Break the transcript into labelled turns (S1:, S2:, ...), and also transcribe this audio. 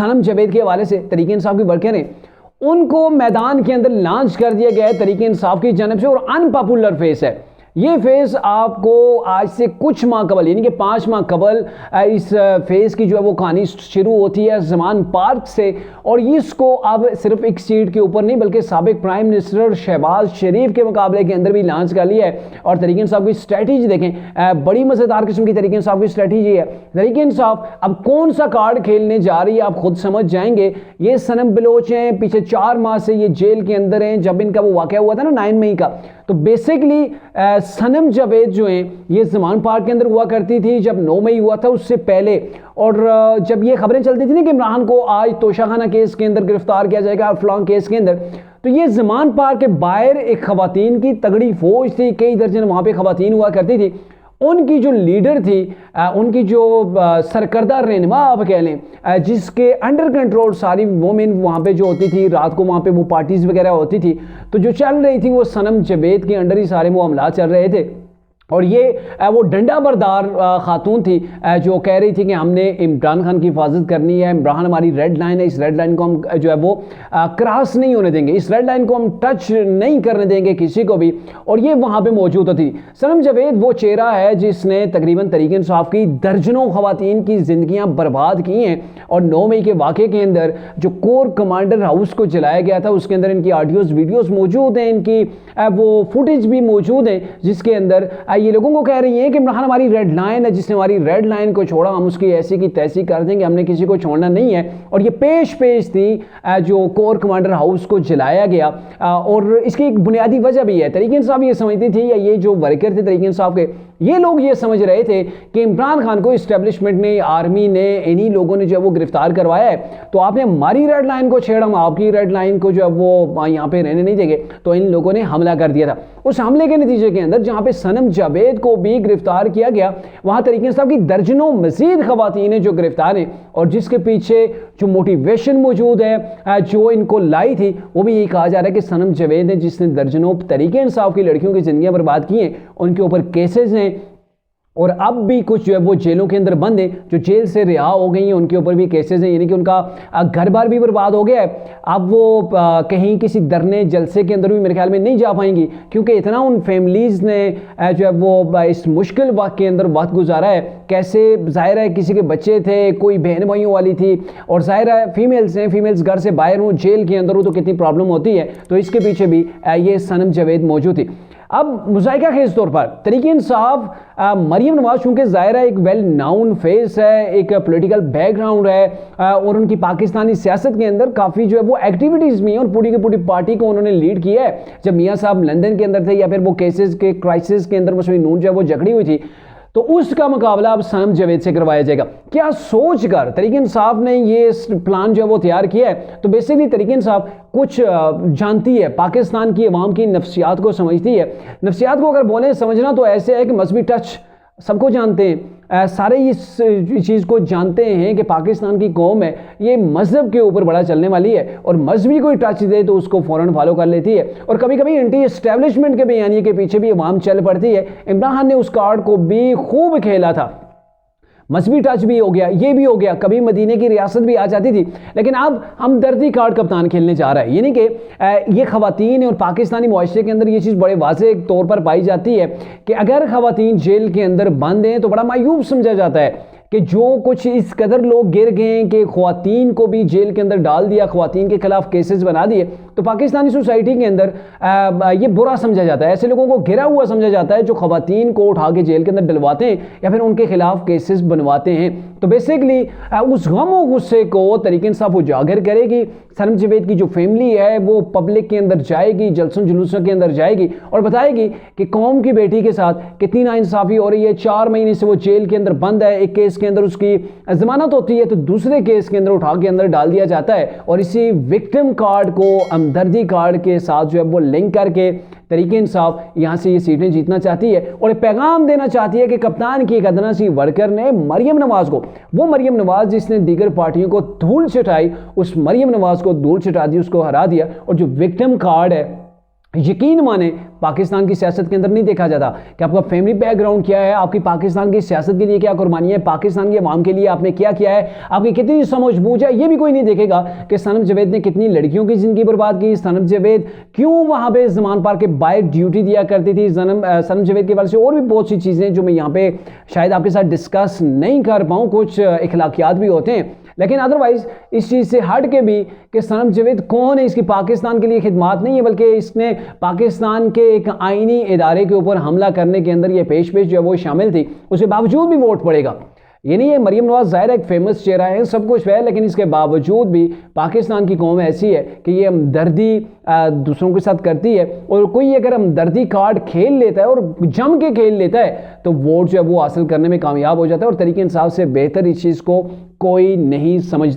S1: सनम जावेद के हवाले से तहरीक इंसाफ की वर्कर हैं, उनको मैदान के अंदर लॉन्च कर दिया गया है तहरीक इंसाफ की जानब से। और अनपॉपुलर फेस है ये फेस, आपको आज से कुछ माह कबल यानी कि 5 माह कबल इस फेस की जो है वो कहानी शुरू होती है ज़मान पार्क से। और इसको अब सिर्फ एक सीट के ऊपर नहीं बल्कि साबिक प्राइम मिनिस्टर शहबाज शरीफ के मुकाबले के अंदर भी लॉन्च कर लिया है। और तहरीक इंसाफ की स्ट्रैटेजी देखें, बड़ी मज़ेदार किस्म की तहरीक इंसाफ की स्ट्रैटेजी है। तहरीक इंसाफ अब कौन सा कार्ड खेलने जा रही है आप खुद समझ जाएंगे। ये सनम बलोच हैं, पीछे 4 माह से ये जेल के अंदर हैं। जब इनका वो वाक़या हुआ था ना 9 मई का, तो बेसिकली सनम जावेद जो हैं ये ज़मान पार्क के अंदर हुआ करती थी जब 9 मई हुआ था उससे पहले। और जब ये खबरें चलती थी ना कि इमरान को आज तोशाखाना केस के अंदर गिरफ्तार किया जाएगा, फलां केस के अंदर, तो ये ज़मान पार्क के बाहर एक खवातीन की तगड़ी फौज थी, कई दर्जन वहाँ पे खवातीन हुआ करती थी। उनकी जो लीडर थी, उनकी जो सरकर्दा रहनुमा आप कह लें, जिसके अंडर कंट्रोल सारी वोमेन वहाँ पे जो होती थी, रात को वहाँ पे वो पार्टीज़ वगैरह होती थी, तो जो चल रही थी वो सनम जावेद के अंडर ही सारे मामला चल रहे थे। और ये वो डंडा बरदार खातून थी जो कह रही थी कि हमने इमरान खान की हिफाजत करनी है, इमरान हमारी रेड लाइन है, इस रेड लाइन को हम जो है वो क्रॉस नहीं होने देंगे, इस रेड लाइन को हम टच नहीं करने देंगे किसी को भी। और ये वहाँ पे मौजूद होती थी। सनम जावेद वो चेहरा है जिसने तकरीबन तहरीक इंसाफ की दर्जनों खवातीन की ज़िंदगियाँ बर्बाद की हैं। और 9 मई के वाक़े के अंदर जो कोर कमांडर हाउस को जलाया गया था उसके अंदर इनकी ऑडियोज़ वीडियोज़ मौजूद हैं, इनकी वो फुटेज भी मौजूद है जिसके अंदर ये लोगों को कह रही है कि इमरान हमारी रेड लाइन है, जिसने हमारी रेड लाइन को छोड़ा हम उसकी ऐसी की तैसी कर देंगे, हमने किसी को छोड़ना नहीं है। और ये पेश थी जो कोर कमांडर हाउस को जलाया गया। और इसकी एक बुनियादी वजह भी है, तहरीक इंसाफ ये समझती थी, या ये जो वर्कर थे तहरीक इंसाफ के, ये लोग ये समझ रहे थे कि इमरान खान को इस्टेब्लिशमेंट ने, आर्मी ने, इन्हीं लोगों ने जो है वो गिरफ्तार करवाया है, तो आपने हमारी रेड लाइन को छेड़ा, हम आपकी रेड लाइन को जो है वो यहाँ पे रहने नहीं देंगे। तो इन लोगों ने हमला कर दिया था। उस हमले के नतीजे के अंदर जहाँ पे सनम जावेद को भी गिरफ्तार किया गया, वहाँ तहरीक इंसाफ की दर्जनों मजीद खवातीन जो गिरफ्तार हैं। और जिसके पीछे जो मोटिवेशन मौजूद है जो इनको लाई थी, वो भी यही कहा जा रहा है कि सनम जावेद ने, जिसने दर्जनों तहरीक इंसाफ की लड़कियों की जिंदगियां बर्बाद की हैं, उनके ऊपर केसेस हैं। और अब भी कुछ जो है वो जेलों के अंदर बंद हैं, जो जेल से रिहा हो गई हैं, उनके ऊपर भी केसेस हैं, यानी कि उनका घर बार भी बर्बाद हो गया है। अब वो कहीं किसी धरने जलसे के अंदर भी मेरे ख्याल में नहीं जा पाएंगी, क्योंकि इतना उन फैमिलीज़ ने जो है वो इस मुश्किल वक्त के अंदर वक्त गुजारा है। कैसे, जाहिर है किसी के बच्चे थे, कोई बहन भाइयों वाली थी, और जाहिर है फीमेल्स हैं, फीमेल्स घर से बाहर हों, जेल के अंदर हो, तो कितनी प्रॉब्लम होती है। तो इसके पीछे भी ये सनम जावेद मौजूद थी। अब मुज़ाहिका खेज़ तौर पर तहरीक इंसाफ मरियम नवाज, चूँकि ज़ाहिर है एक वेल नाउन फेस है, एक पॉलिटिकल बैकग्राउंड है, और उनकी पाकिस्तानी सियासत के अंदर काफ़ी जो है वो एक्टिविटीज़ भी हैं, और पूरी की पूरी पार्टी को उन्होंने लीड किया है। जब मियाँ साहब लंदन के अंदर थे, या फिर वो केसेस के क्राइसिस के अंदर मुस्लिम नून जो है वो झगड़ी हुई थी, तो उसका मुकाबला अब सनम जावेद से करवाया जाएगा। क्या सोचकर तहरीक इंसाफ ने ये प्लान जो है वो तैयार किया है? तो बेसिकली तहरीक इंसाफ कुछ जानती है, पाकिस्तान की अवाम की नफ्सियात को समझती है। नफ्सियात को अगर बोलें समझना तो ऐसे है कि मजहबी टच सबको जानते हैं, सारे इस चीज़ को जानते हैं कि पाकिस्तान की कौम है ये मज़हब के ऊपर बड़ा चलने वाली है, और मजहबी कोई टच दे तो उसको फ़ौरन फॉलो कर लेती है। और कभी कभी एंटी एस्टेब्लिशमेंट के बयानी के पीछे भी अवाम चल पड़ती है। इमरान खान ने उस कार्ड को भी खूब खेला था, मजहबी टच भी हो गया, ये भी हो गया, कभी मदीने की रियासत भी आ जाती थी। लेकिन अब हमदर्दी कार्ड कप्तान खेलने जा रहा है, यानी कि ये खवातीन और पाकिस्तानी मुआशरे के अंदर ये चीज़ बड़े वाज़े तौर पर पाई जाती है कि अगर खवातीन जेल के अंदर बंद हैं तो बड़ा मायूब समझा जाता है कि जो कुछ इस कदर लोग गिर गए कि ख्वातीन को भी जेल के अंदर डाल दिया, ख्वातीन के खिलाफ केसेस बना दिए, तो पाकिस्तानी सोसाइटी के अंदर ये बुरा समझा जाता है, ऐसे लोगों को गिरा हुआ समझा जाता है जो ख्वातीन को उठा के जेल के अंदर डलवाते हैं या फिर उनके खिलाफ केसेस बनवाते हैं। तो बेसिकली उस गम और गुस्से को तहरीक इंसाफ उजागर करेगी। सनम जावेद की जो फैमिली है वो पब्लिक के अंदर जाएगी, जलसों जुलूसों के अंदर जाएगी और बताएगी कि कौम की बेटी के साथ कितनी नाइंसाफ़ी हो रही है। 4 महीने से वो जेल के अंदर बंद है, एक केस के अंदर उसकी जमानत होती है तो दूसरे केस के अंदर उठा के अंदर डाल दिया जाता है, और इसी विक्टिम कार्ड को हमदर्दी कार्ड के साथ जो है वो लिंक करके तहरीक इंसाफ यहाँ से ये सीटें जीतना चाहती है और पैगाम देना चाहती है कि कप्तान की एक अदना सी वर्कर ने मरियम नवाज को, वो मरियम नवाज जिसने दीगर पार्टियों को धूल चटाई, उस मरियम नवाज को धूल चटा दी, उसको हरा दिया, और जो विक्टिम कार्ड है यकीन माने पाकिस्तान की सियासत के अंदर नहीं देखा जाता कि आपका फैमिली बैकग्राउंड क्या है, आपकी पाकिस्तान की सियासत के लिए क्या कुर्बानी है, पाकिस्तान की आवाम के लिए आपने क्या किया है, आपकी कितनी समझबूझ है। ये भी कोई नहीं देखेगा कि सनम जावेद ने कितनी लड़कियों की जिंदगी बर्बाद की, सनम जावेद क्यों वहां पे ज़मान पार्क के बाहर ड्यूटी दिया करती थी। सनम जावेद के बारे से और भी बहुत सी चीज़ें जो मैं यहाँ पे शायद आपके साथ डिस्कस नहीं कर पाऊँ, कुछ इखलाकियात भी होते हैं, लेकिन अदरवाइज इस चीज़ से हट के भी कि सनम जावेद कौन है, इसकी पाकिस्तान के लिए खिदमात नहीं है, बल्कि इसने पाकिस्तान के एक आईनी इदारे के ऊपर हमला करने के अंदर ये पेश जो है वो शामिल थी, उसके बावजूद भी वोट पड़ेगा। ये नहीं है, मरियम नवाज ज़ाहिर एक फेमस चेहरा है, सब कुछ है, लेकिन इसके बावजूद भी पाकिस्तान की कौम ऐसी है कि ये हमदर्दी दूसरों के साथ करती है, और कोई अगर हमदर्दी कार्ड खेल लेता है और जम के खेल लेता है तो वोट जो है वो हासिल करने में कामयाब हो जाता है, और तरीके इंसाफ से बेहतर इस चीज़ को कोई नहीं समझता।